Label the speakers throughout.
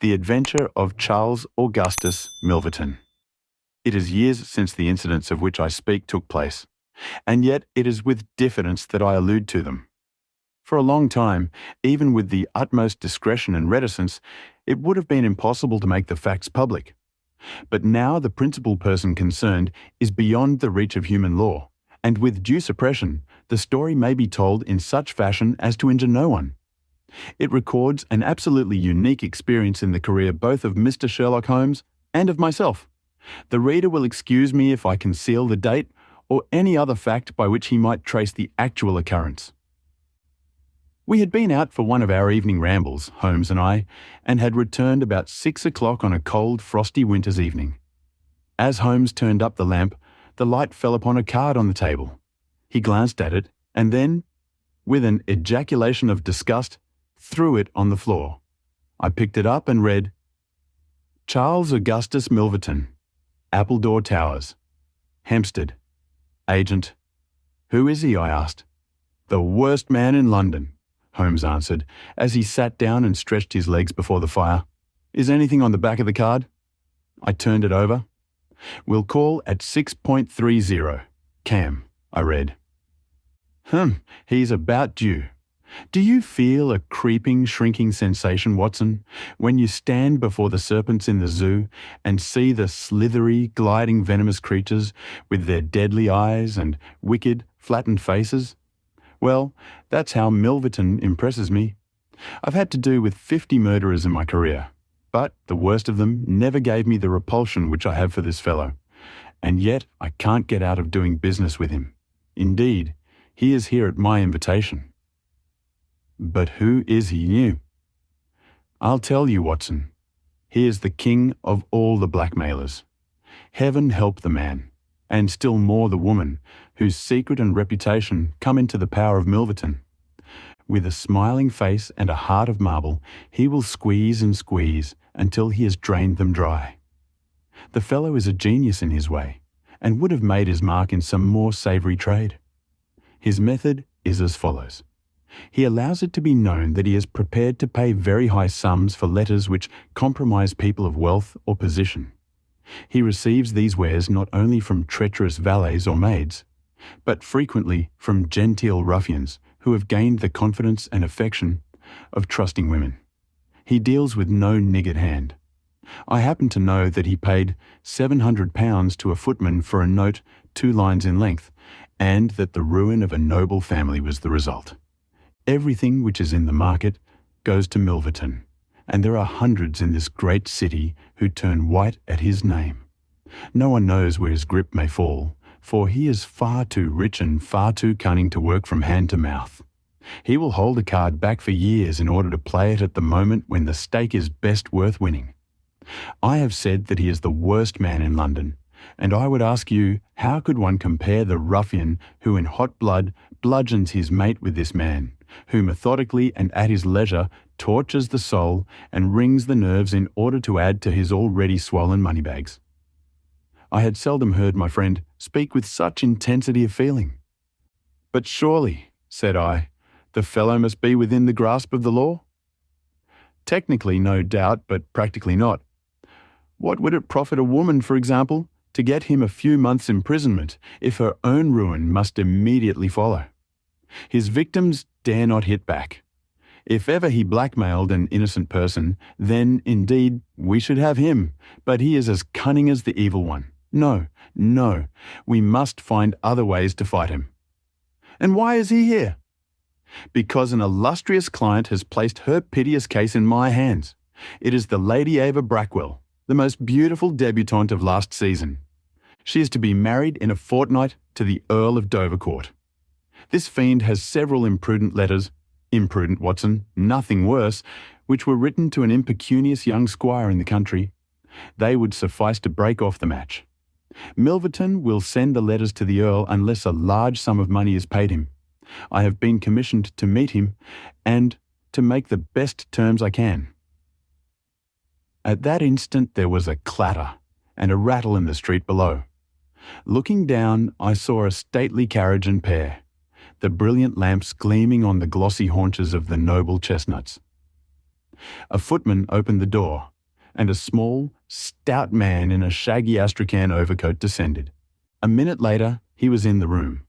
Speaker 1: The Adventure of Charles Augustus Milverton. It is years since the incidents of which I speak took place, and yet it is with diffidence that I allude to them. For a long time, even with the utmost discretion and reticence, it would have been impossible to make the facts public. But now the principal person concerned is beyond the reach of human law, and with due suppression, the story may be told in such fashion as to injure no one. It records an absolutely unique experience in the career both of Mr. Sherlock Holmes and of myself. The reader will excuse me if I conceal the date or any other fact by which he might trace the actual occurrence. We had been out for one of our evening rambles, Holmes and I, and had returned about 6 o'clock on a cold, frosty winter's evening. As Holmes turned up the lamp, the light fell upon a card on the table. He glanced at it, and then, with an ejaculation of disgust, threw it on the floor. I picked it up and read, Charles Augustus Milverton, Appledore Towers, Hampstead, Agent. Who is he? I asked. The worst man in London, Holmes answered, as he sat down and stretched his legs before the fire. Is anything on the back of the card? I turned it over. Will call at 6.30. Cam, I read. He's about due. Do you feel a creeping, shrinking sensation, Watson, when you stand before the serpents in the zoo and see the slithery, gliding, venomous creatures with their deadly eyes and wicked, flattened faces? Well, that's how Milverton impresses me. I've had to do with 50 murderers in my career, but the worst of them never gave me the repulsion which I have for this fellow, and yet I can't get out of doing business with him. Indeed, he is here at my invitation. But who is he new? I'll tell you, Watson. He is the king of all the blackmailers. Heaven help the man, and still more the woman, whose secret and reputation come into the power of Milverton. With a smiling face and a heart of marble, he will squeeze and squeeze until he has drained them dry. The fellow is a genius in his way, and would have made his mark in some more savoury trade. His method is as follows. He allows it to be known that he is prepared to pay very high sums for letters which compromise people of wealth or position. He receives these wares not only from treacherous valets or maids, but frequently from genteel ruffians who have gained the confidence and affection of trusting women. He deals with no niggard hand. I happen to know that he paid £700 to a footman for a note 2 lines in length, and that the ruin of a noble family was the result. Everything which is in the market goes to Milverton, and there are hundreds in this great city who turn white at his name. No one knows where his grip may fall, for he is far too rich and far too cunning to work from hand to mouth. He will hold a card back for years in order to play it at the moment when the stake is best worth winning. I have said that he is the worst man in London, and I would ask you, how could one compare the ruffian who in hot blood bludgeons his mate with this man, who methodically and at his leisure tortures the soul and wrings the nerves in order to add to his already swollen moneybags? I had seldom heard my friend speak with such intensity of feeling. But surely, said I, the fellow must be within the grasp of the law? Technically, no doubt, but practically not. What would it profit a woman, for example, to get him a few months' imprisonment if her own ruin must immediately follow? His victims dare not hit back. If ever he blackmailed an innocent person, then, indeed, we should have him, but he is as cunning as the evil one. No, we must find other ways to fight him. And why is he here? Because an illustrious client has placed her piteous case in my hands. It is the Lady Ava Brackwell, the most beautiful debutante of last season. She is to be married in a fortnight to the Earl of Dovercourt. This fiend has several imprudent letters, imprudent, Watson, nothing worse, which were written to an impecunious young squire in the country. They would suffice to break off the match. Milverton will send the letters to the Earl unless a large sum of money is paid him. I have been commissioned to meet him and to make the best terms I can. At that instant there was a clatter and a rattle in the street below. Looking down, I saw a stately carriage and pair, the brilliant lamps gleaming on the glossy haunches of the noble chestnuts. A footman opened the door, and a small, stout man in a shaggy astrakhan overcoat descended. A minute later, he was in the room.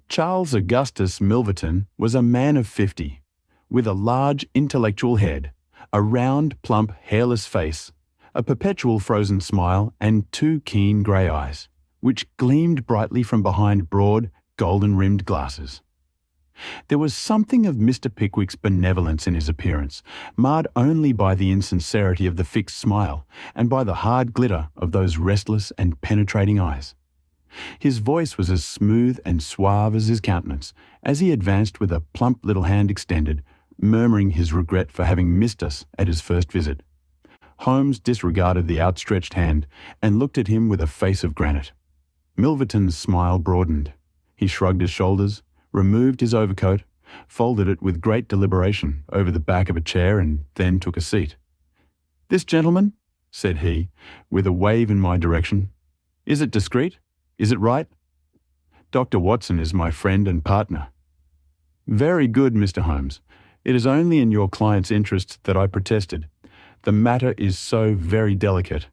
Speaker 1: Charles Augustus Milverton was a man of 50, with a large intellectual head, a round, plump, hairless face, a perpetual frozen smile, and two keen grey eyes, which gleamed brightly from behind broad, golden-rimmed glasses. There was something of Mr. Pickwick's benevolence in his appearance, marred only by the insincerity of the fixed smile and by the hard glitter of those restless and penetrating eyes. His voice was as smooth and suave as his countenance, as he advanced with a plump little hand extended, murmuring his regret for having missed us at his first visit. Holmes disregarded the outstretched hand and looked at him with a face of granite. Milverton's smile broadened. He shrugged his shoulders, removed his overcoat, folded it with great deliberation over the back of a chair, and then took a seat. "This gentleman," said he, with a wave in my direction. "Is it discreet? Is it right?" "Dr. Watson is my friend and partner." "Very good, Mr. Holmes. It is only in your client's interests that I protested. The matter is so very delicate."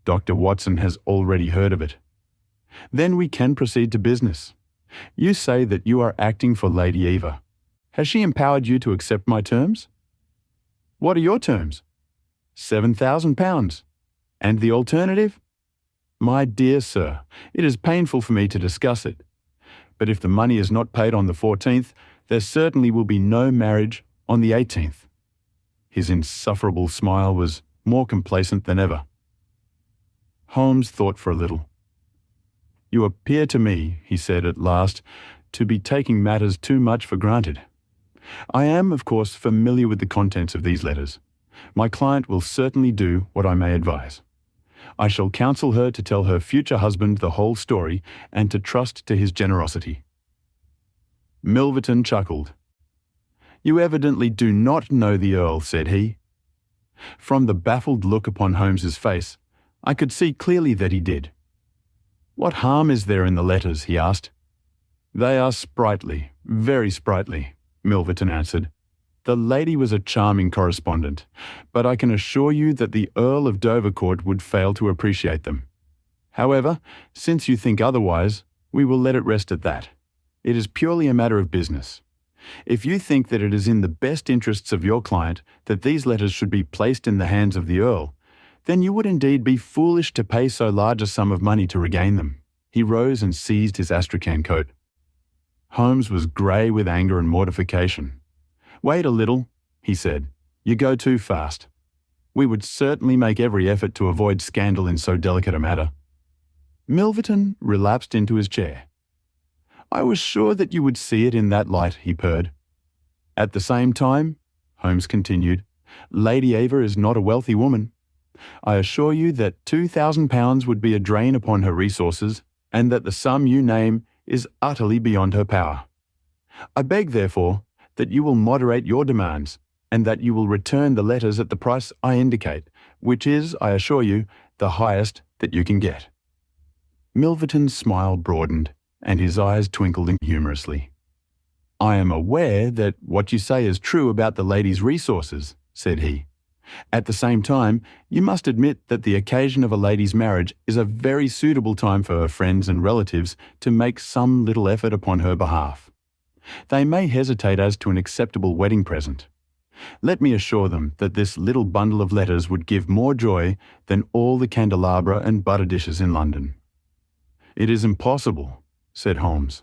Speaker 1: "Dr. Watson has already heard of it." "Then we can proceed to business. You say that you are acting for Lady Eva. Has she empowered you to accept my terms?" "What are your terms?" £7,000. "And the alternative?" "My dear sir, it is painful for me to discuss it. But if the money is not paid on the 14th, there certainly will be no marriage on the 18th. His insufferable smile was more complacent than ever. Holmes thought for a little. "You appear to me," he said at last, "to be taking matters too much for granted. I am, of course, familiar with the contents of these letters. My client will certainly do what I may advise. I shall counsel her to tell her future husband the whole story and to trust to his generosity." Milverton chuckled. "You evidently do not know the Earl," said he. From the baffled look upon Holmes's face, I could see clearly that he did. "What harm is there in the letters?" he asked. "They are sprightly, very sprightly," Milverton answered. "The lady was a charming correspondent, but I can assure you that the Earl of Dovercourt would fail to appreciate them. However, since you think otherwise, we will let it rest at that. It is purely a matter of business. If you think that it is in the best interests of your client that these letters should be placed in the hands of the Earl, then you would indeed be foolish to pay so large a sum of money to regain them." He rose and seized his astrakhan coat. Holmes was grey with anger and mortification. "Wait a little," he said. "You go too fast. We would certainly make every effort to avoid scandal in so delicate a matter." Milverton relapsed into his chair. "I was sure that you would see it in that light," he purred. "At the same time," Holmes continued, "Lady Eva is not a wealthy woman. I assure you that £2,000 would be a drain upon her resources, and that the sum you name is utterly beyond her power. I beg, therefore, that you will moderate your demands, and that you will return the letters at the price I indicate, which is, I assure you, the highest that you can get." Milverton's smile broadened, and his eyes twinkled humorously. "I am aware that what you say is true about the lady's resources," said he. "At the same time, you must admit that the occasion of a lady's marriage is a very suitable time for her friends and relatives to make some little effort upon her behalf. They may hesitate as to an acceptable wedding present. Let me assure them that this little bundle of letters would give more joy than all the candelabra and butter dishes in London." "It is impossible," said Holmes.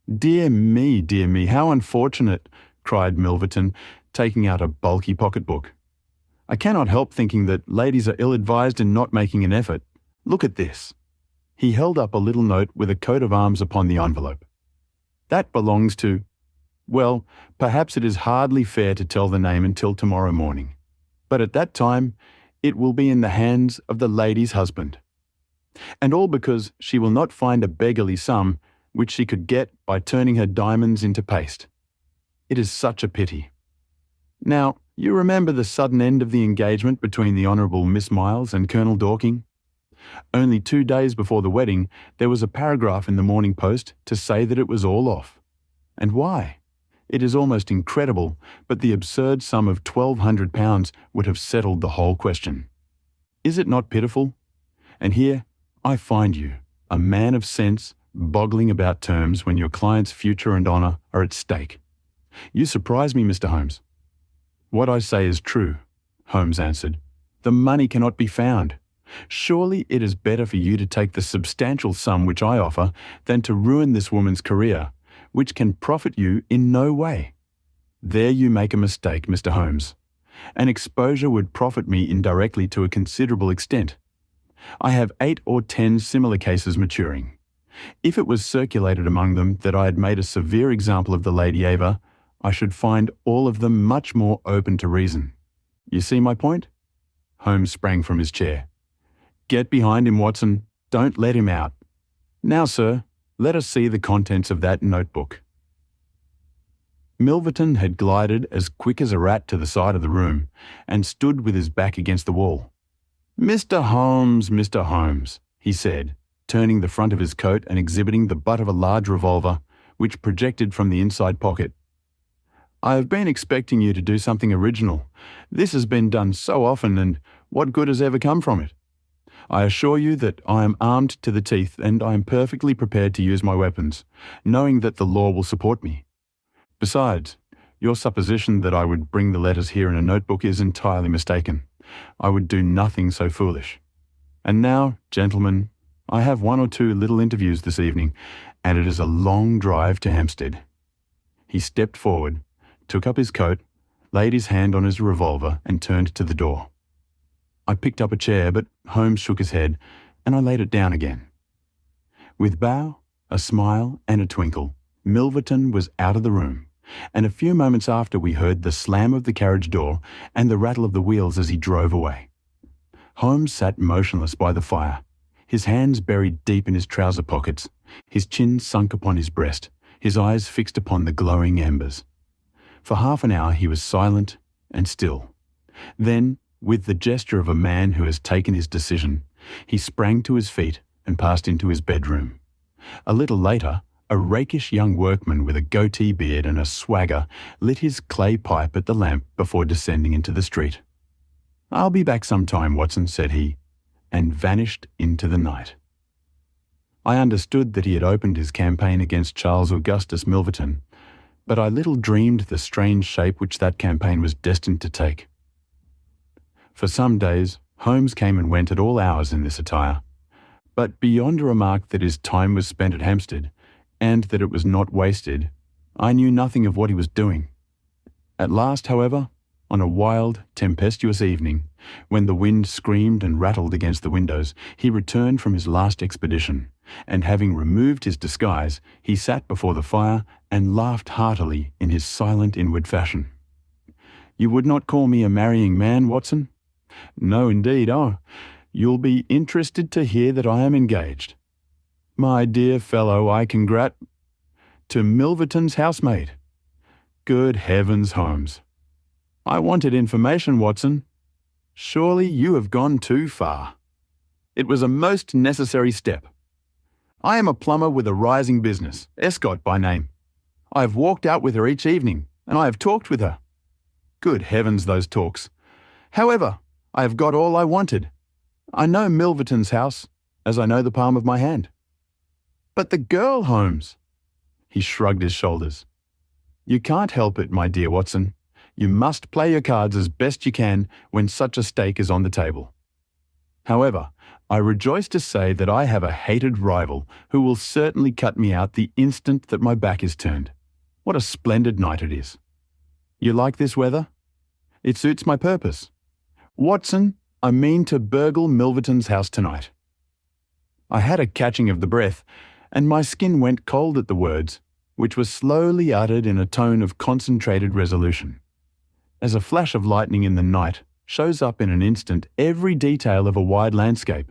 Speaker 1: Dear me, how unfortunate," cried Milverton, taking out a bulky pocketbook. "I cannot help thinking that ladies are ill-advised in not making an effort. Look at this." He held up a little note with a coat of arms upon the envelope. "That belongs to— well, perhaps it is hardly fair to tell the name until tomorrow morning, but at that time it will be in the hands of the lady's husband. And all because she will not find a beggarly sum which she could get by turning her diamonds into paste. It is such a pity. Now, you remember the sudden end of the engagement between the Honourable Miss Miles and Colonel Dorking? Only 2 days before the wedding, there was a paragraph in the Morning Post to say that it was all off. And why? It is almost incredible, but the absurd sum of £1,200 would have settled the whole question. Is it not pitiful? And here I find you, a man of sense, boggling about terms when your client's future and honour are at stake. You surprise me, Mr. Holmes. What I say is true, Holmes answered. The money cannot be found. Surely it is better for you to take the substantial sum which I offer than to ruin this woman's career, which can profit you in no way. There you make a mistake, Mr. Holmes. An exposure would profit me indirectly to a considerable extent. I have 8 or 10 similar cases maturing. If it was circulated among them that I had made a severe example of the Lady Ava, I should find all of them much more open to reason. You see my point? Holmes sprang from his chair. Get behind him, Watson. Don't let him out. Now, sir, let us see the contents of that notebook. Milverton had glided as quick as a rat to the side of the room and stood with his back against the wall. Mr. Holmes, he said, turning the front of his coat and exhibiting the butt of a large revolver, which projected from the inside pocket. I have been expecting you to do something original. This has been done so often, and what good has ever come from it? I assure you that I am armed to the teeth, and I am perfectly prepared to use my weapons, knowing that the law will support me. Besides, your supposition that I would bring the letters here in a notebook is entirely mistaken. I would do nothing so foolish. And now, gentlemen, I have 1 or 2 little interviews this evening, and it is a long drive to Hampstead. He stepped forward, took up his coat, laid his hand on his revolver, and turned to the door. I picked up a chair, but Holmes shook his head, and I laid it down again. With bow, a smile, and a twinkle, Milverton was out of the room, and a few moments after we heard the slam of the carriage door and the rattle of the wheels as he drove away. Holmes sat motionless by the fire, his hands buried deep in his trouser pockets, his chin sunk upon his breast, his eyes fixed upon the glowing embers. For half an hour he was silent and still. Then, with the gesture of a man who has taken his decision, he sprang to his feet and passed into his bedroom. A little later, a rakish young workman with a goatee beard and a swagger lit his clay pipe at the lamp before descending into the street. "I'll be back some time, Watson," said he, and vanished into the night. I understood that he had opened his campaign against Charles Augustus Milverton, but I little dreamed the strange shape which that campaign was destined to take. For some days, Holmes came and went at all hours in this attire, but beyond a remark that his time was spent at Hampstead, and that it was not wasted, I knew nothing of what he was doing. At last, however, on a wild, tempestuous evening, when the wind screamed and rattled against the windows, he returned from his last expedition, and having removed his disguise, he sat before the fire and laughed heartily in his silent inward fashion. "You would not call me a marrying man, Watson?" "No, indeed. Oh, you'll be interested to hear that I am engaged." "My dear fellow, I congrat—" "To Milverton's housemaid." "Good heavens, Holmes." "I wanted information, Watson." "Surely you have gone too far." "It was a most necessary step. I am a plumber with a rising business, Escott by name. I have walked out with her each evening, and I have talked with her." "Good heavens, those talks. However, I have got all I wanted. I know Milvertons House, as I know the palm of my hand." "But the girl, Holmes?" He shrugged his shoulders. "You can't help it, my dear Watson. You must play your cards as best you can when such a stake is on the table. However, I rejoice to say that I have a hated rival who will certainly cut me out the instant that my back is turned. What a splendid night it is. You like this weather? It suits my purpose. Watson, I mean to burgle Milverton's house tonight." I had a catching of the breath, and my skin went cold at the words, which were slowly uttered in a tone of concentrated resolution. As a flash of lightning in the night shows up in an instant every detail of a wide landscape,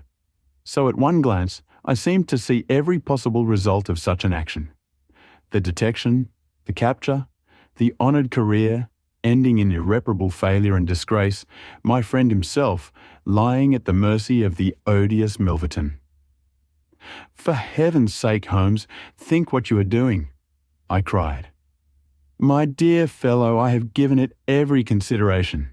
Speaker 1: so at one glance I seemed to see every possible result of such an action. The detection, the capture, the honoured career, ending in irreparable failure and disgrace, my friend himself lying at the mercy of the odious Milverton. "For heaven's sake, Holmes, think what you are doing," I cried. My dear fellow, I have given it every consideration.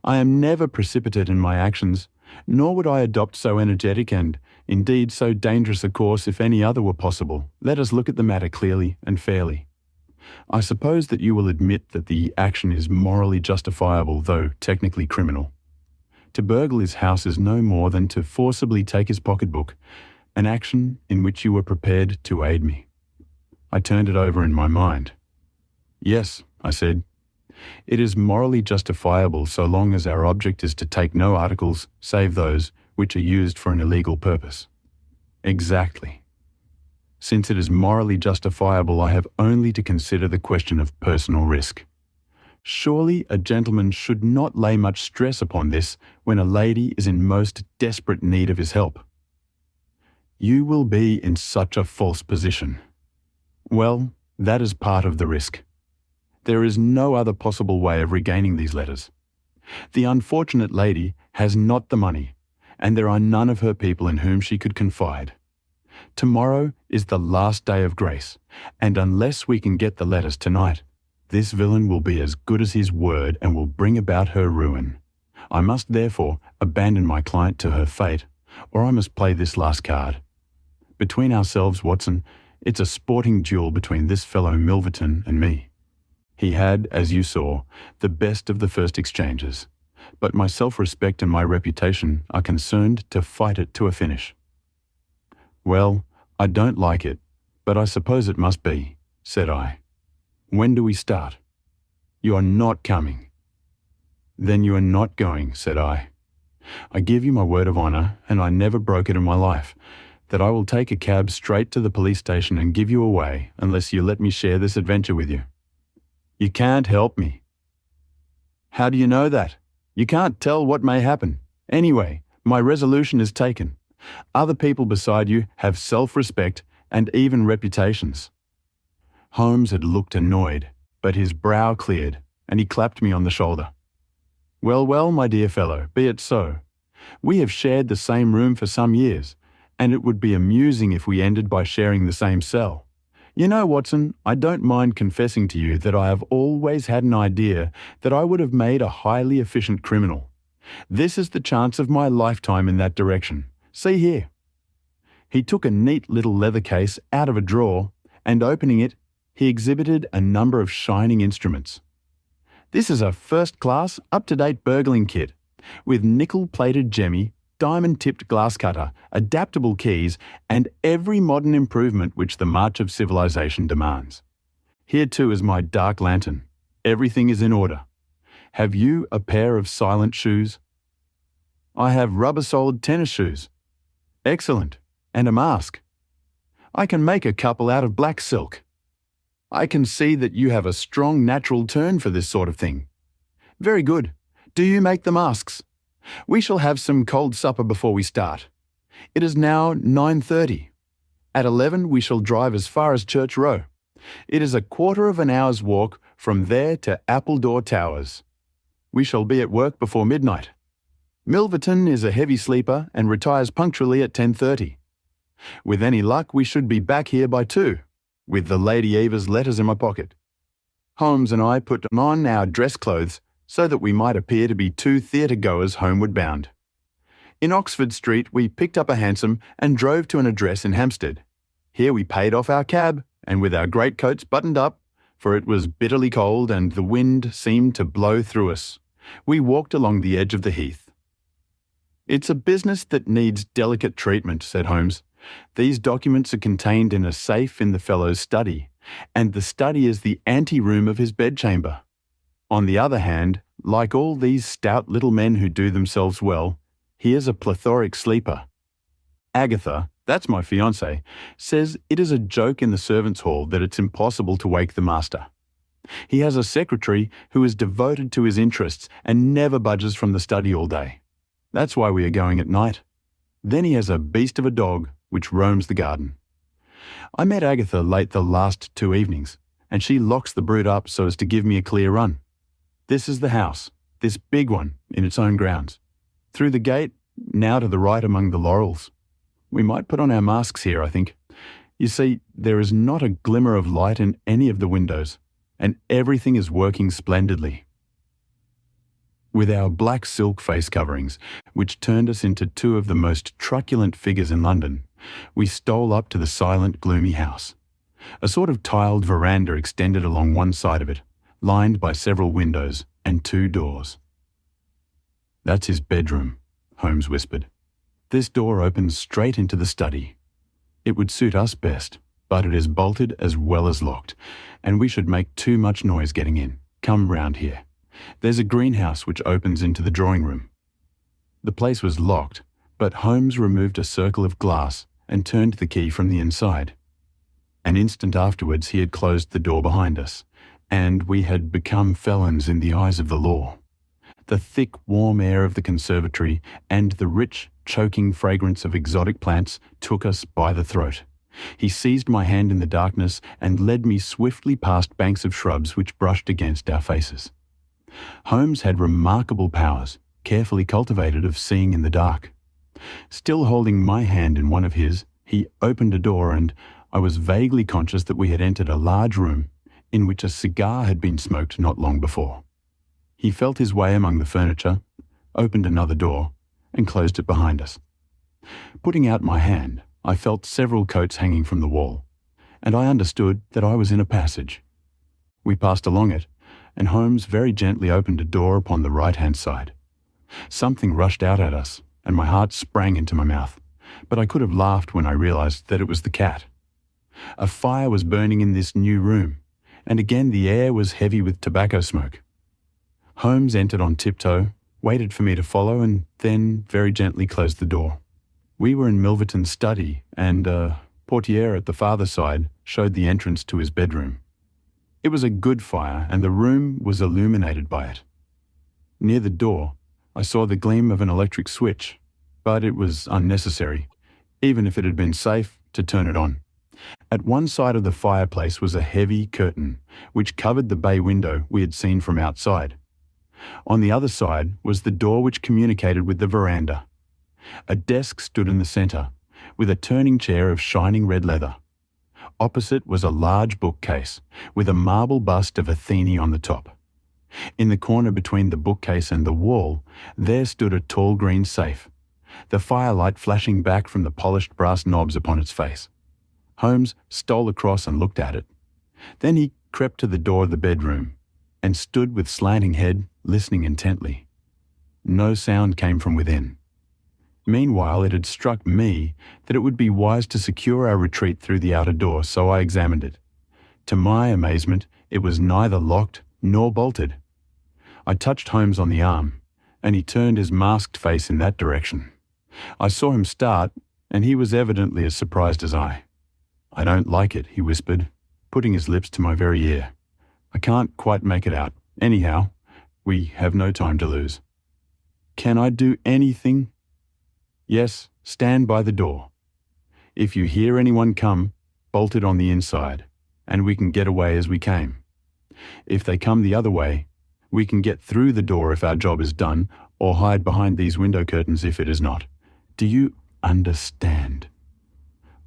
Speaker 1: I am never precipitate in my actions, nor would I adopt so energetic and, indeed, so dangerous a course if any other were possible. Let us look at the matter clearly and fairly. I suppose that you will admit that the action is morally justifiable, though technically criminal. To burgle his house is no more than to forcibly take his pocketbook, an action in which you were prepared to aid me. I turned it over in my mind. Yes, I said. It is morally justifiable so long as our object is to take no articles save those which are used for an illegal purpose. Exactly. Since it is morally justifiable, I have only to consider the question of personal risk. Surely a gentleman should not lay much stress upon this when a lady is in most desperate need of his help. You will be in such a false position. Well, that is part of the risk. There is no other possible way of regaining these letters. The unfortunate lady has not the money, and there are none of her people in whom she could confide. Tomorrow is the last day of grace, and unless we can get the letters tonight, this villain will be as good as his word and will bring about her ruin. I must therefore abandon my client to her fate, or I must play this last card. Between ourselves, Watson, it's a sporting duel between this fellow Milverton and me. He had, as you saw, the best of the first exchanges, but my self-respect and my reputation are concerned to fight it to a finish. Well, I don't like it, but I suppose it must be, said I. When do we start? You are not coming. Then you are not going, said I. I give you my word of honour, and I never broke it in my life, that I will take a cab straight to the police station and give you away unless you let me share this adventure with you. You can't help me. How do you know that? You can't tell what may happen. Anyway, my resolution is taken. Other people beside you have self-respect and even reputations. Holmes had looked annoyed, but his brow cleared, and he clapped me on the shoulder. Well, well, my dear fellow, be it so. We have shared the same room for some years, and it would be amusing if we ended by sharing the same cell. You know, Watson, I don't mind confessing to you that I have always had an idea that I would have made a highly efficient criminal. This is the chance of my lifetime in that direction. See here. He took a neat little leather case out of a drawer, and opening it, he exhibited a number of shining instruments. This is a first-class, up-to-date burgling kit, with nickel-plated jemmy, diamond-tipped glass cutter, adaptable keys, and every modern improvement which the march of civilization demands. Here too is my dark lantern. Everything is in order. Have you a pair of silent shoes? I have rubber-soled tennis shoes. Excellent. And a mask. I can make a couple out of black silk. I can see that you have a strong natural turn for this sort of thing. Very good. Do you make the masks? We shall have some cold supper before we start. It is now 9:30. At 11 we shall drive as far as Church Row. It is a quarter of an hour's walk from there to Appledore Towers. We shall be at work before midnight. Milverton is a heavy sleeper and retires punctually at 10:30. With any luck we should be back here by 2, with the Lady Eva's letters in my pocket. Holmes and I put on our dress clothes so that we might appear to be 2 theatre-goers homeward bound. In Oxford Street we picked up a hansom and drove to an address in Hampstead. Here we paid off our cab, and with our greatcoats buttoned up, for it was bitterly cold and the wind seemed to blow through us, we walked along the edge of the heath. It's a business that needs delicate treatment, said Holmes. These documents are contained in a safe in the fellow's study, and the study is the ante-room of his bedchamber. On the other hand, like all these stout little men who do themselves well, he is a plethoric sleeper. Agatha, that's my fiancée, says it is a joke in the servants' hall that it's impossible to wake the master. He has a secretary who is devoted to his interests and never budges from the study all day. That's why we are going at night. Then he has a beast of a dog which roams the garden. I met Agatha late the last 2 evenings, and she locks the brute up so as to give me a clear run. This is the house, this big one, in its own grounds. Through the gate, now to the right among the laurels. We might put on our masks here, I think. You see, there is not a glimmer of light in any of the windows. and everything is working splendidly. With our black silk face coverings, which turned us into two of the most truculent figures in London, we stole up to the silent, gloomy house. A sort of tiled veranda extended along one side of it, lined by several windows and two doors. "That's his bedroom," Holmes whispered. "This door opens straight into the study. It would suit us best, but it is bolted as well as locked, and we should make too much noise getting in. Come round here. There's a greenhouse which opens into the drawing room." The place was locked, but Holmes removed a circle of glass and turned the key from the inside. An instant afterwards he had closed the door behind us, and we had become felons in the eyes of the law. The thick, warm air of the conservatory and the rich, choking fragrance of exotic plants took us by the throat. He seized my hand in the darkness and led me swiftly past banks of shrubs which brushed against our faces. Holmes had remarkable powers, carefully cultivated, of seeing in the dark. Still holding my hand in one of his, he opened a door, and I was vaguely conscious that we had entered a large room in which a cigar had been smoked not long before. He felt his way among the furniture, opened another door, and closed it behind us. Putting out my hand, I felt several coats hanging from the wall, and I understood that I was in a passage. We passed along it, and Holmes very gently opened a door upon the right-hand side. Something rushed out at us, and my heart sprang into my mouth, but I could have laughed when I realized that it was the cat. A fire was burning in this new room, and again the air was heavy with tobacco smoke. Holmes entered on tiptoe, waited for me to follow, and then very gently closed the door. We were in Milverton's study, and a portiere at the farther side showed the entrance to his bedroom. It was a good fire, and the room was illuminated by it. Near the door, I saw the gleam of an electric switch, but it was unnecessary, even if it had been safe, to turn it on. At one side of the fireplace was a heavy curtain, which covered the bay window we had seen from outside. On the other side was the door which communicated with the veranda. A desk stood in the centre, with a turning chair of shining red leather. Opposite was a large bookcase, with a marble bust of Athene on the top. In the corner between the bookcase and the wall, there stood a tall green safe, the firelight flashing back from the polished brass knobs upon its face. Holmes stole across and looked at it. Then he crept to the door of the bedroom, and stood with slanting head, listening intently. No sound came from within. Meanwhile, it had struck me that it would be wise to secure our retreat through the outer door, so I examined it. To my amazement, it was neither locked nor bolted. I touched Holmes on the arm, and he turned his masked face in that direction. I saw him start, and he was evidently as surprised as I. "I don't like it," he whispered, putting his lips to my very ear. "I can't quite make it out. Anyhow, we have no time to lose." "Can I do anything?" "Yes, stand by the door. If you hear anyone come, bolt it on the inside, and we can get away as we came. If they come the other way, we can get through the door if our job is done, or hide behind these window curtains if it is not. Do you understand?"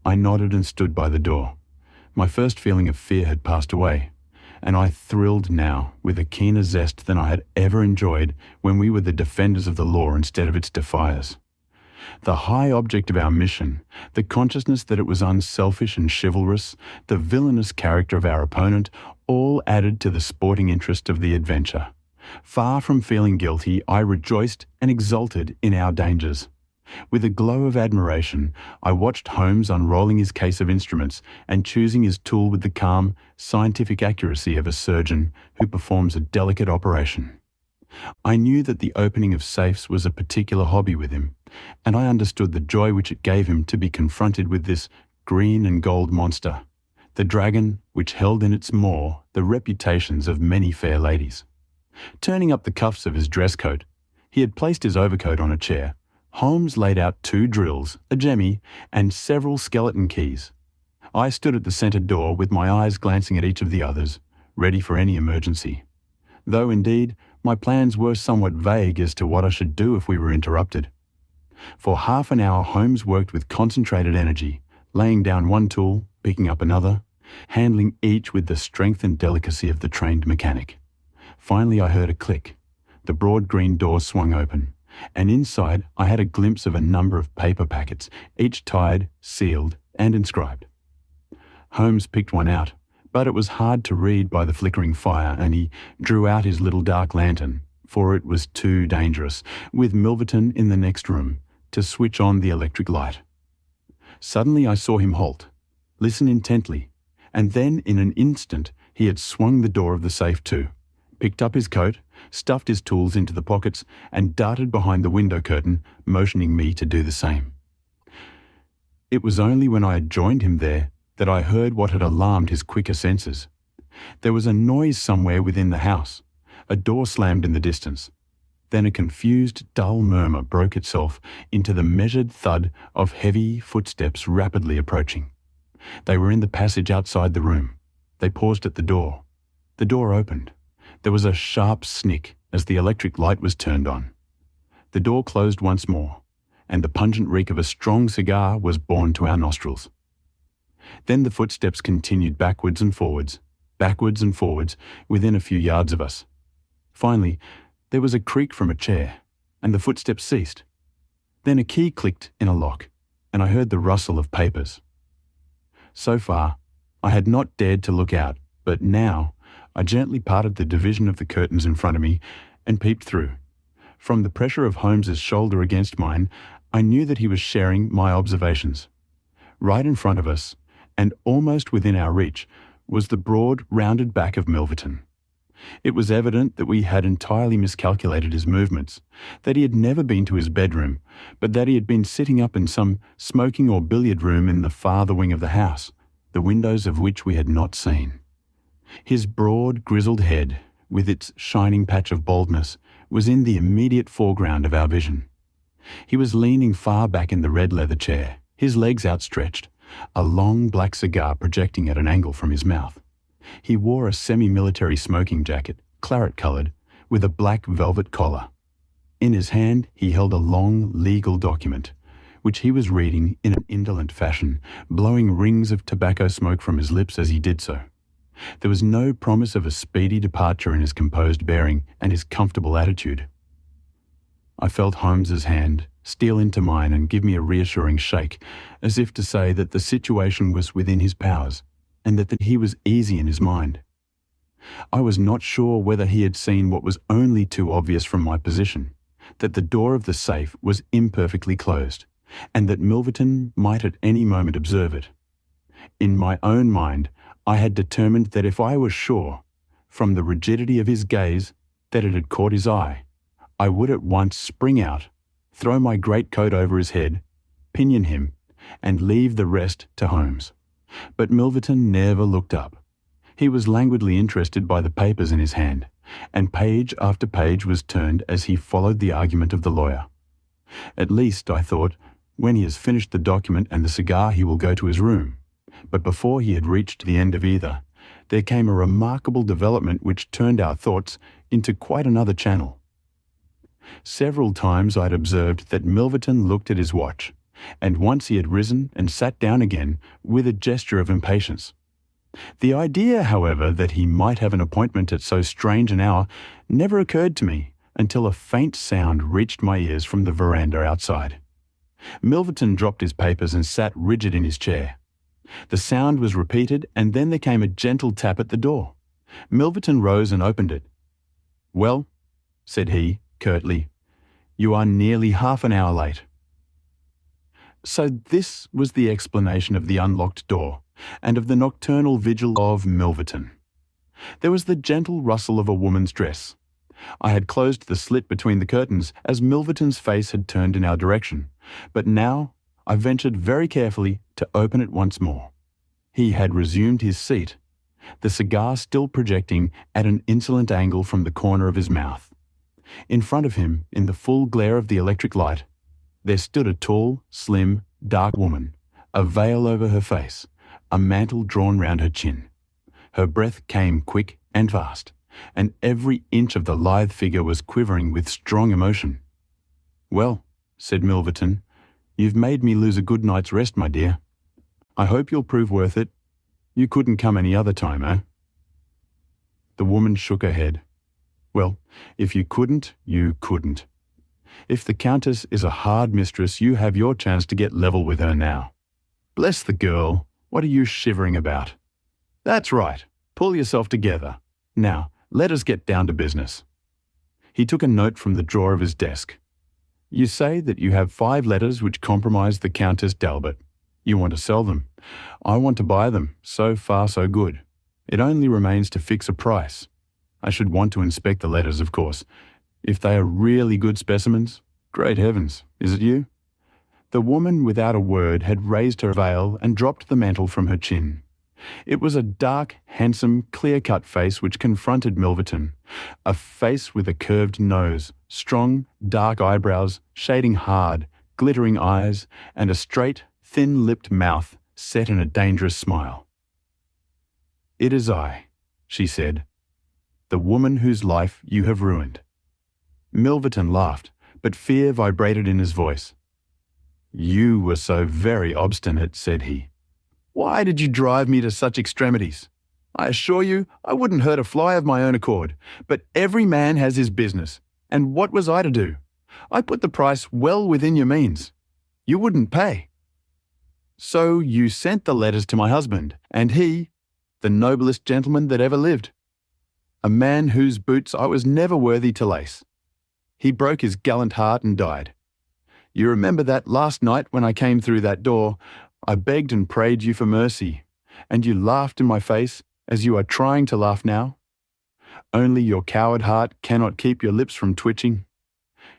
Speaker 1: I nodded and stood by the door. My first feeling of fear had passed away, and I thrilled now with a keener zest than I had ever enjoyed when we were the defenders of the law instead of its defiers. The high object of our mission, the consciousness that it was unselfish and chivalrous, the villainous character of our opponent, all added to the sporting interest of the adventure. Far from feeling guilty, I rejoiced and exulted in our dangers. With a glow of admiration, I watched Holmes unrolling his case of instruments and choosing his tool with the calm, scientific accuracy of a surgeon who performs a delicate operation. I knew that the opening of safes was a particular hobby with him, and I understood the joy which it gave him to be confronted with this green and gold monster, the dragon which held in its maw the reputations of many fair ladies. Turning up the cuffs of his dress coat, he had placed his overcoat on a chair. Holmes laid out 2 drills, a jemmy, and several skeleton keys. I stood at the centre door with my eyes glancing at each of the others, ready for any emergency. Though, indeed, my plans were somewhat vague as to what I should do if we were interrupted. For half an hour Holmes worked with concentrated energy, laying down one tool, picking up another, handling each with the strength and delicacy of the trained mechanic. Finally, I heard a click. The broad green door swung open, and inside I had a glimpse of a number of paper packets, each tied, sealed, and inscribed. Holmes picked one out, but it was hard to read by the flickering fire, and he drew out his little dark lantern, for it was too dangerous, with Milverton in the next room, to switch on the electric light. Suddenly I saw him halt, listen intently, and then in an instant he had swung the door of the safe to, picked up his coat, stuffed his tools into the pockets, and darted behind the window curtain, motioning me to do the same. It was only when I had joined him there that I heard what had alarmed his quicker senses. There was a noise somewhere within the house. A door slammed in the distance. Then a confused, dull murmur broke itself into the measured thud of heavy footsteps rapidly approaching. They were in the passage outside the room. They paused at the door. The door opened. There was a sharp snick as the electric light was turned on. The door closed once more, and the pungent reek of a strong cigar was borne to our nostrils. Then the footsteps continued backwards and forwards, within a few yards of us. Finally, there was a creak from a chair, and the footsteps ceased. Then a key clicked in a lock, and I heard the rustle of papers. So far, I had not dared to look out, but now I gently parted the division of the curtains in front of me and peeped through. From the pressure of Holmes's shoulder against mine, I knew that he was sharing my observations. Right in front of us, and almost within our reach, was the broad, rounded back of Milverton. It was evident that we had entirely miscalculated his movements, that he had never been to his bedroom, but that he had been sitting up in some smoking or billiard room in the farther wing of the house, the windows of which we had not seen. His broad, grizzled head, with its shining patch of baldness, was in the immediate foreground of our vision. He was leaning far back in the red leather chair, his legs outstretched, a long black cigar projecting at an angle from his mouth. He wore a semi-military smoking jacket, claret-coloured, with a black velvet collar. In his hand he held a long legal document, which he was reading in an indolent fashion, blowing rings of tobacco smoke from his lips as he did so. There was no promise of a speedy departure in his composed bearing and his comfortable attitude. I felt Holmes's hand steal into mine and give me a reassuring shake, as if to say that the situation was within his powers, and that he was easy in his mind. I was not sure whether he had seen what was only too obvious from my position, that the door of the safe was imperfectly closed, and that Milverton might at any moment observe it. In my own mind, I had determined that if I was sure, from the rigidity of his gaze, that it had caught his eye, I would at once spring out, throw my greatcoat over his head, pinion him, and leave the rest to Holmes. But Milverton never looked up. He was languidly interested by the papers in his hand, and page after page was turned as he followed the argument of the lawyer. At least, I thought, when he has finished the document and the cigar he will go to his room. But before he had reached the end of either, there came a remarkable development which turned our thoughts into quite another channel. Several times I had observed that Milverton looked at his watch, and once he had risen and sat down again with a gesture of impatience. The idea, however, that he might have an appointment at so strange an hour never occurred to me until a faint sound reached my ears from the veranda outside. Milverton dropped his papers and sat rigid in his chair. The sound was repeated, and then there came a gentle tap at the door. Milverton rose and opened it. "Well," said he, curtly, "you are nearly half an hour late." So this was the explanation of the unlocked door, and of the nocturnal vigil of Milverton. There was the gentle rustle of a woman's dress. I had closed the slit between the curtains as Milverton's face had turned in our direction, but now I ventured very carefully to open it once more. He had resumed his seat, the cigar still projecting at an insolent angle from the corner of his mouth. In front of him, in the full glare of the electric light, there stood a tall, slim, dark woman, a veil over her face, a mantle drawn round her chin. Her breath came quick and fast, and every inch of the lithe figure was quivering with strong emotion. "Well," said Milverton, "you've made me lose a good night's rest, my dear. I hope you'll prove worth it." You couldn't come any other time, eh? The woman shook her head. Well, if you couldn't, you couldn't. If the Countess is a hard mistress, you have your chance to get level with her now. Bless the girl, what are you shivering about? That's right, pull yourself together. Now, let us get down to business. He took a note from the drawer of his desk. You say that you have 5 letters which compromise the Countess d'Albert. You want to sell them. I want to buy them. So far, so good. It only remains to fix a price. I should want to inspect the letters, of course. If they are really good specimens, great heavens, is it you? The woman without a word had raised her veil and dropped the mantle from her chin. It was a dark, handsome, clear-cut face which confronted Milverton, a face with a curved nose, strong, dark eyebrows, shading hard, glittering eyes, and a straight, thin-lipped mouth set in a dangerous smile. It is I, she said, the woman whose life you have ruined. Milverton laughed, but fear vibrated in his voice. You were so very obstinate, said he. Why did you drive me to such extremities? I assure you, I wouldn't hurt a fly of my own accord, but every man has his business, and what was I to do? I put the price well within your means. You wouldn't pay. So you sent the letters to my husband, and he, the noblest gentleman that ever lived, a man whose boots I was never worthy to lace. He broke his gallant heart and died. You remember that last night when I came through that door, I begged and prayed you for mercy, and you laughed in my face as you are trying to laugh now? Only your coward heart cannot keep your lips from twitching.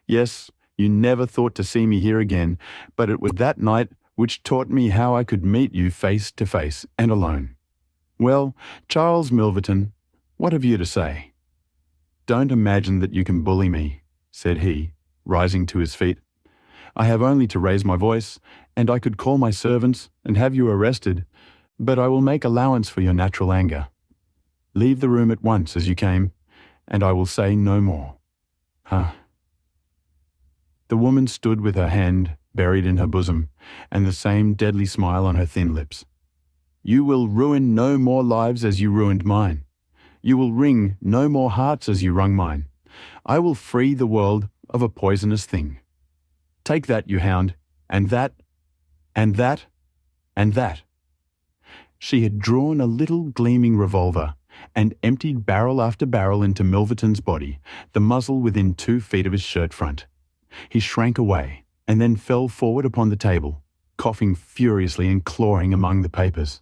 Speaker 1: Yes, you never thought to see me here again, but it was that night which taught me how I could meet you face to face and alone. Well, Charles Milverton, what have you to say? Don't imagine that you can bully me, said he, rising to his feet. I have only to raise my voice, and I could call my servants and have you arrested, but I will make allowance for your natural anger. Leave the room at once as you came, and I will say no more. The woman stood with her hand buried in her bosom, and the same deadly smile on her thin lips. You will ruin no more lives as you ruined mine. You will wring no more hearts as you wrung mine. I will free the world of a poisonous thing. Take that, you hound, and that, and that, and that. She had drawn a little gleaming revolver and emptied barrel after barrel into Milverton's body, the muzzle within 2 feet of his shirt front. He shrank away and then fell forward upon the table, coughing furiously and clawing among the papers.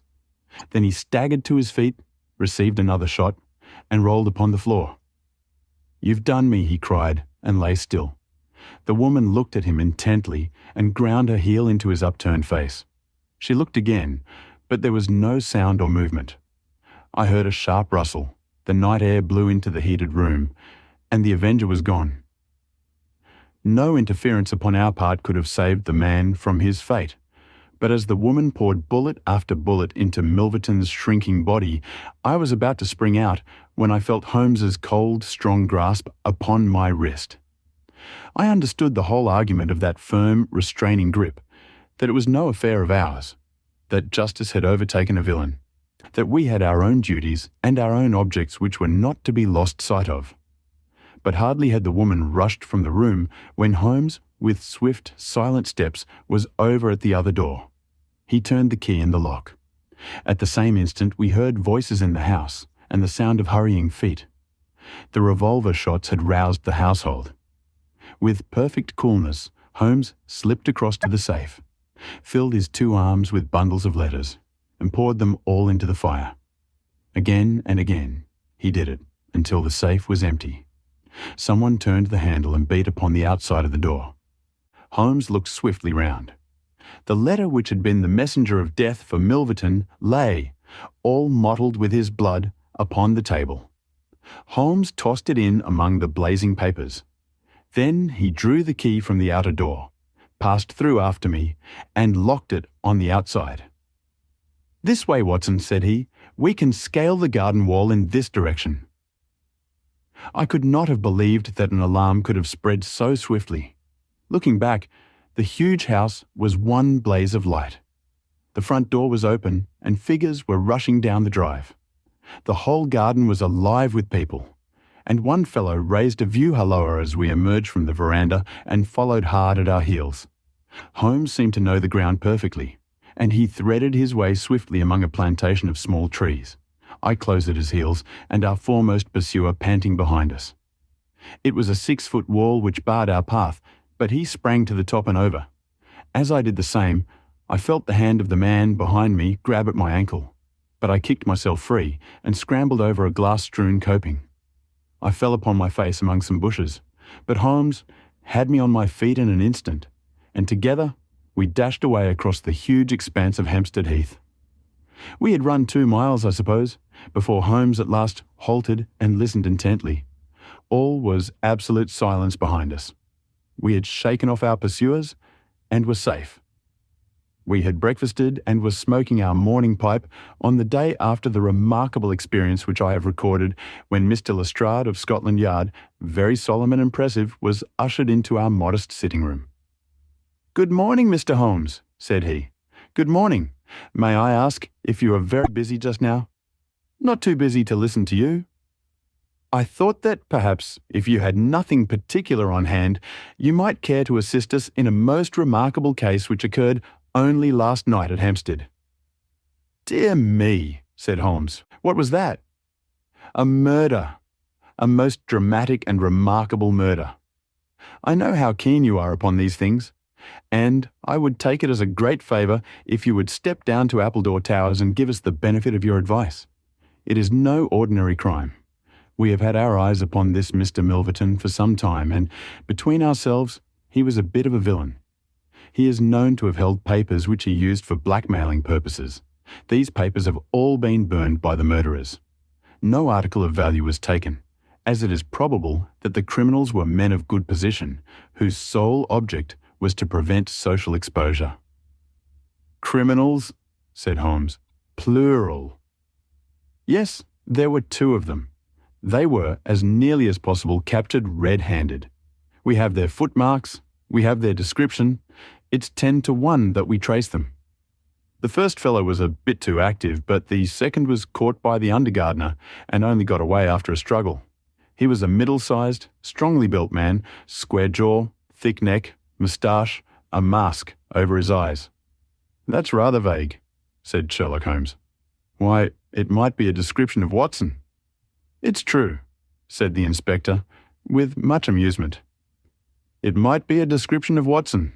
Speaker 1: Then he staggered to his feet, received another shot, and rolled upon the floor. You've done me, he cried, and lay still. The woman looked at him intently and ground her heel into his upturned face. She looked again, but there was no sound or movement. I heard a sharp rustle, the night air blew into the heated room, and the avenger was gone. No interference upon our part could have saved the man from his fate, but as the woman poured bullet after bullet into Milverton's shrinking body, I was about to spring out when I felt Holmes's cold, strong grasp upon my wrist. I understood the whole argument of that firm, restraining grip, that it was no affair of ours, that justice had overtaken a villain, that we had our own duties and our own objects which were not to be lost sight of. But hardly had the woman rushed from the room when Holmes, with swift, silent steps, was over at the other door. He turned the key in the lock. At the same instant we heard voices in the house and the sound of hurrying feet. The revolver shots had roused the household. With perfect coolness, Holmes slipped across to the safe, filled his 2 arms with bundles of letters, and poured them all into the fire. Again and again he did it until the safe was empty. Someone turned the handle and beat upon the outside of the door. Holmes looked swiftly round. The letter which had been the messenger of death for Milverton lay, all mottled with his blood, upon the table. Holmes tossed it in among the blazing papers. Then he drew the key from the outer door, passed through after me, and locked it on the outside. "This way, Watson," said he. "We can scale the garden wall in this direction." I could not have believed that an alarm could have spread so swiftly. Looking back, the huge house was one blaze of light. The front door was open, and figures were rushing down the drive. The whole garden was alive with people, and one fellow raised a view halloa as we emerged from the veranda and followed hard at our heels. Holmes seemed to know the ground perfectly, and he threaded his way swiftly among a plantation of small trees. I close at his heels, and our foremost pursuer panting behind us. It was a 6-foot wall which barred our path, but he sprang to the top and over. As I did the same, I felt the hand of the man behind me grab at my ankle, but I kicked myself free and scrambled over a glass-strewn coping. I fell upon my face among some bushes, but Holmes had me on my feet in an instant, and together we dashed away across the huge expanse of Hampstead Heath. We had run 2 miles, I suppose, before Holmes at last halted and listened intently. All was absolute silence behind us. We had shaken off our pursuers and were safe. We had breakfasted and were smoking our morning pipe on the day after the remarkable experience which I have recorded when Mr. Lestrade of Scotland Yard, very solemn and impressive, was ushered into our modest sitting room. "Good morning, Mr. Holmes," said he. "Good morning. May I ask if you are very busy just now?" "Not too busy to listen to you." "I thought that perhaps, if you had nothing particular on hand, you might care to assist us in a most remarkable case which occurred only last night at Hampstead." "Dear me," said Holmes. "What was that?" "A murder. A most dramatic and remarkable murder. I know how keen you are upon these things, and I would take it as a great favour if you would step down to Appledore Towers and give us the benefit of your advice. It is no ordinary crime. We have had our eyes upon this Mr. Milverton for some time, and between ourselves, he was a bit of a villain. He is known to have held papers which he used for blackmailing purposes. These papers have all been burned by the murderers. No article of value was taken, as it is probable that the criminals were men of good position, whose sole object was to prevent social exposure." "Criminals?" said Holmes. "Plural." "Yes, there were 2 of them. They were, as nearly as possible, captured red-handed. We have their footmarks, we have their description. It's 10 to 1 that we trace them. The first fellow was a bit too active, but the second was caught by the undergardener and only got away after a struggle. He was a middle-sized, strongly built man, square jaw, thick neck, moustache, a mask over his eyes." "That's rather vague," said Sherlock Holmes. "Why, it might be a description of Watson." "It's true," said the inspector, with much amusement. "It might be a description of Watson."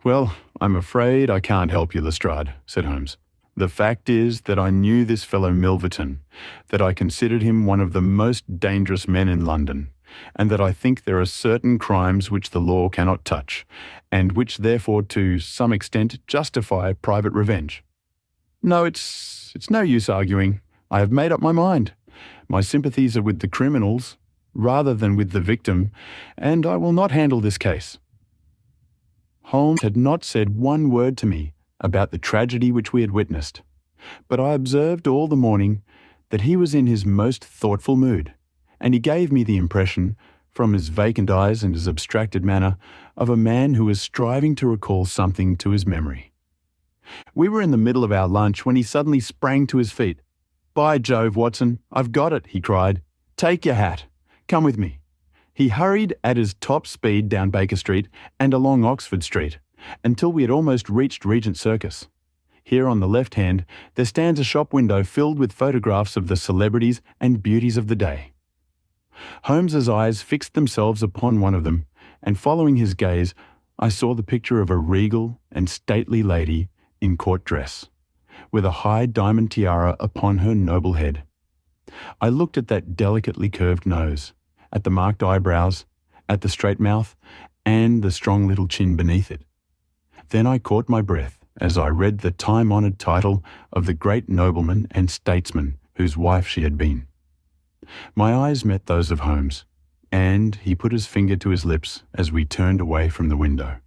Speaker 1: "Well, I'm afraid I can't help you, Lestrade," said Holmes. "The fact is that I knew this fellow Milverton, that I considered him one of the most dangerous men in London, and that I think there are certain crimes which the law cannot touch, and which therefore to some extent justify private revenge. No, it's no use arguing. I have made up my mind. My sympathies are with the criminals rather than with the victim, and I will not handle this case." Holmes had not said one word to me about the tragedy which we had witnessed, but I observed all the morning that he was in his most thoughtful mood, and he gave me the impression, from his vacant eyes and his abstracted manner, of a man who was striving to recall something to his memory. We were in the middle of our lunch when he suddenly sprang to his feet. "By Jove, Watson, I've got it," he cried. "Take your hat. Come with me." He hurried at his top speed down Baker Street and along Oxford Street, until we had almost reached Regent Circus. Here on the left hand there stands a shop window filled with photographs of the celebrities and beauties of the day. Holmes's eyes fixed themselves upon one of them, and following his gaze, I saw the picture of a regal and stately lady in court dress, with a high diamond tiara upon her noble head. I looked at that delicately curved nose, at the marked eyebrows, at the straight mouth, and the strong little chin beneath it. Then I caught my breath as I read the time-honoured title of the great nobleman and statesman whose wife she had been. My eyes met those of Holmes, and he put his finger to his lips as we turned away from the window.